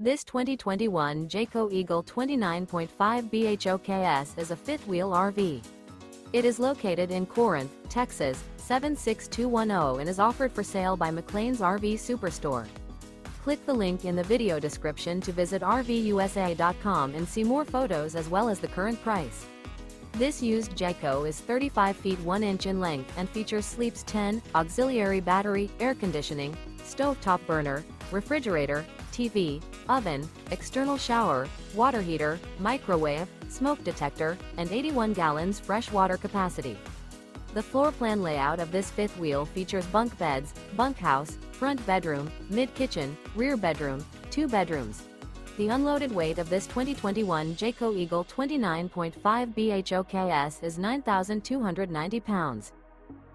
This 2021 Jayco Eagle 29.5 BHOKS is a fifth-wheel RV. It is located in Corinth, Texas, 76210 and is offered for sale by McClain's RV Superstore. Click the link in the video description to visit RVUSA.com and see more photos as well as the current price. This used Jayco is 35 feet 1 inch in length and features sleeps 10, auxiliary battery, air conditioning, stovetop burner, refrigerator, TV, oven, external shower, water heater, microwave, smoke detector, and 81 gallons fresh water capacity. The floor plan layout of this fifth wheel features bunk beds, bunkhouse, front bedroom, mid-kitchen, rear bedroom, 2 bedrooms. The unloaded weight of this 2021 Jayco Eagle 29.5 BHOKS is 9,290 pounds.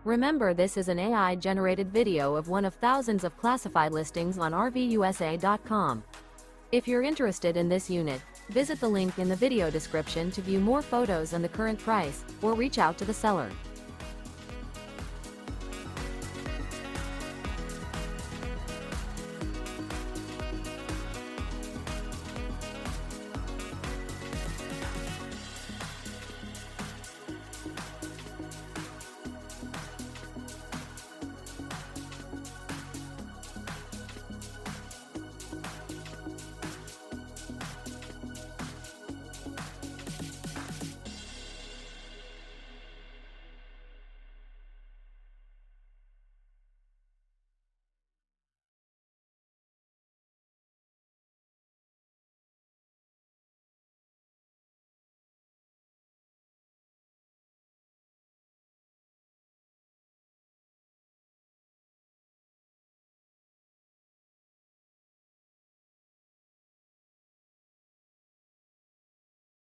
Remember, this is an AI-generated video of one of thousands of classified listings on RVUSA.com. If you're interested in this unit, visit the link in the video description to view more photos and the current price, or reach out to the seller.